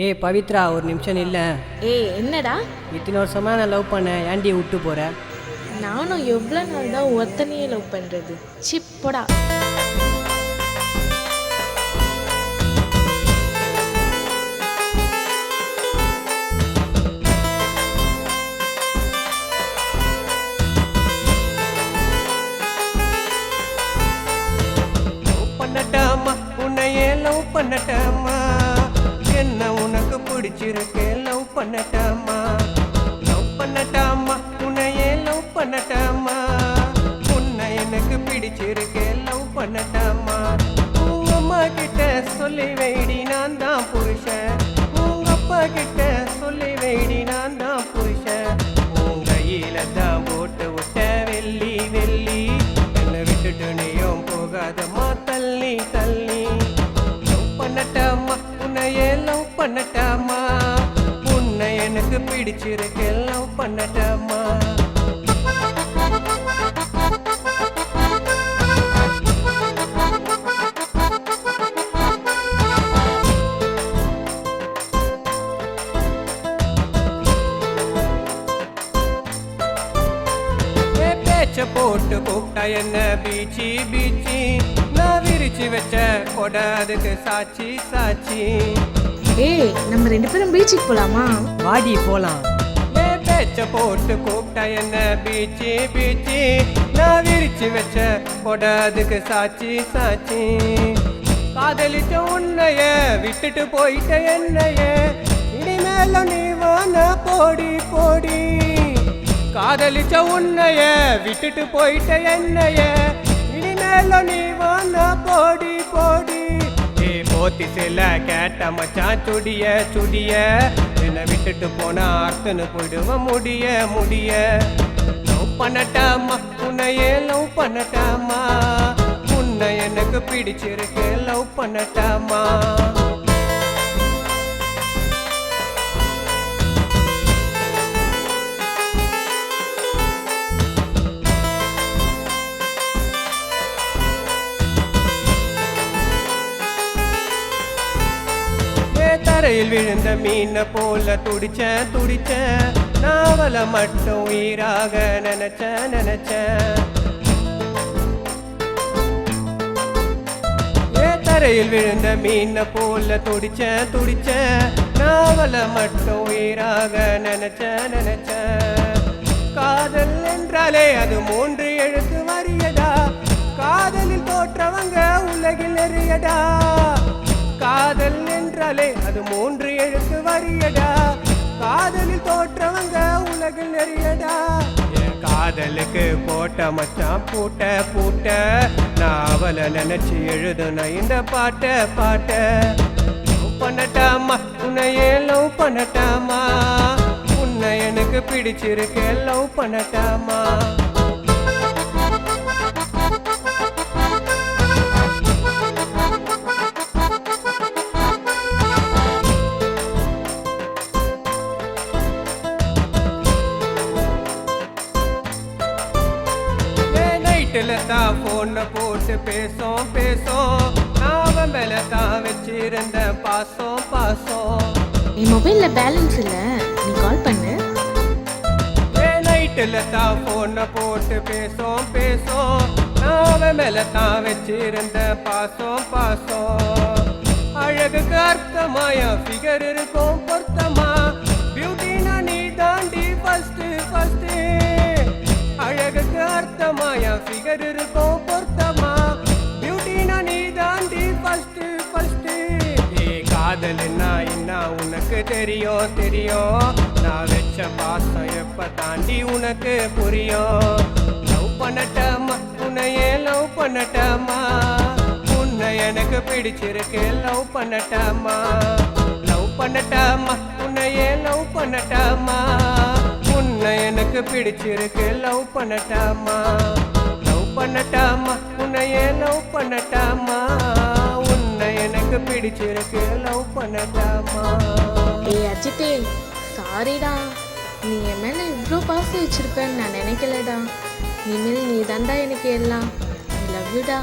ஏய் பவித்ரா, ஒரு நிமிஷம் இல்லை. ஏய் என்னடா? இத்தனை வருஷமாக நான் லவ் பண்ணேன், ஏன்டி விட்டு போகிறேன்? நானும் எவ்வளோ நாள் தான் ஒருத்தனையே லவ் பண்ணுறது. சிப்படா. உன்னையே லவ் பண்ணட்டாமா, என்ன உனக்கு பிடிச்சிருக்கு லவ் பண்ணட்டாமா, லவ் பண்ணட்டாமா, உன்னையே லவ் பண்ணட்டாமா, உன்னை எனக்கு பிடிச்சிருக்கு லவ் பண்ணட்டாமா. உங்க அம்மா கிட்ட சொல்லி வைடி நான் தான் புருஷன், உங்க அப்பா கிட்ட சொல்லி வைடி நான் தான் புருஷன், உங்க கையில தான் போட்டு விட்ட வெள்ளி வெள்ளி, என்னை விட்டுட்டு நீயும் போகாதம்மா தள்ளி தள்ளி. லவ் பண்ணட்டாமா, உன்னையே லவ் பண்ணட்டாமா, உன்னை எனக்கு பிடிச்சிருக்கு லவ் பண்ணட்டாமா. போட்டு கூப்பிட்டா என்ன பீச்சி பீச்சி, நான் விரிச்சு வச்ச கொடாதுக்கு சாட்சி சாட்சி. ஏய் நம்ம 2 பேரும் பீச்சுக்கு போலாமா? வாடி போலாம். பேச்ச போட்டு கூப்பிட்டா என்ன பீச்சி பீச்சி, நான் விரிச்சு வச்ச கொடாதுக்கு சாட்சி சாட்சி. காதலிச்ச உன்னைய விட்டுட்டு போயிட்ட என்னைய, இனிமேல நீ வான போடி போடி. காதலிச்ச உன்னைய விட்டுட்டு போயிட்ட என்னைய, இனிமேல நீ வான போடி போடி. ஏ போத்தி சில கேட்ட மச்சான் சுடிய சுடிய, என்னை விட்டுட்டு போனா அர்த்தன்னு போயிடுவ முடிய முடிய. லவ் பண்ணட்டாமா, உன்னையே லவ் பண்ணட்டாமா, உன்னை எனக்கு பிடிச்சிருக்கு லவ் பண்ணட்டாமா. தரையில் விழுந்த மீனை போல துடிச்சேன் துடிச்சேன், நாவல மட்டும் உயிராக நினைச்சேன் நினைச்சேன். தரையில் விழுந்த மீனை போல துடிச்சேன் துடிச்சேன், நாவல மட்டும் உயிராக நினைச்சேன் நினைச்சேன். காதல் என்றாலே அது 3 எழுத்து வரியடா, காதலில் தோற்றவங்க உலகில் எறியடா. காதல் என்றாலே அது 3 எழுத்து வரியடா, காதலில் தோற்றவங்க உலகில் நிறையடா. என் காதலுக்கு போட்ட மச்சான் பூட்ட பூட்ட, நான் அவளை நினைச்சு எழுதுன இந்த பாட்ட பாட்ட. லவ் பண்ணட்டாமா, உன்னையே லவ் பண்ணட்டாமா, உன்னை எனக்கு பிடிச்சிருக்கு லவ் பண்ணட்டாமா. தான் போன போட்டு பேசோம் பேசோம், நான் மேல தான் வச்சிருந்த பாசம் பாசம். என் மொபைல்ல பேலன்ஸ் இல்ல, நீ கால் பண்ணு. நைட்டுல தான் போன போட்டு பேசோம் பேசோம், நான் மேல தான் வச்சிருந்த பாசம் பாசம். அழகுக்கு அர்த்தமாயா ஃபிகர் இருக்கும் பொருத்தமா, பியூட்டினா நீ தாண்டி ஃபர்ஸ்ட் ஃபர்ஸ்ட். அழகுக்கு அர்த்தமாயா ஃபிகர் இருக்கும் பொருத்தமா, பியூட்டினா நீ தாண்டி ஃபர்ஸ்ட் ஃபர்ஸ்ட். ஏ காதல்னா என்ன உனக்கு தெரியும் தெரியும், நான் வச்ச பாசம் எப்ப தாண்டி உனக்கு புரியும். லவ் பண்ணட்டாமா, உன்னையே லவ் பண்ணட்டாமா, உன்னை எனக்கு பிடிச்சிருக்கு லவ் பண்ணட்டாமா. லவ் பண்ணட்டாமா, உன்னையே லவ் பண்ணட்டாமா, உன்னை எனக்கு பிடிச்சிருக்கு லவ் பண்ணட்டாமா. லவ் பண்ணட்டாமா, உன்னையே லவ் பண்ணட்டாமா, உன்னை எனக்கு பிடிச்சிருக்கு லவ் பண்ணட்டாமா. ஏய் அஜித்தே, சாரிடா, நீ என் மேல இவ்வளோ பாசம் வச்சிருப்பேன்னு நான் நினைக்கலடா. இனிமேல் நீ தாண்டா எனக்கு எல்லாம். I love யூடா.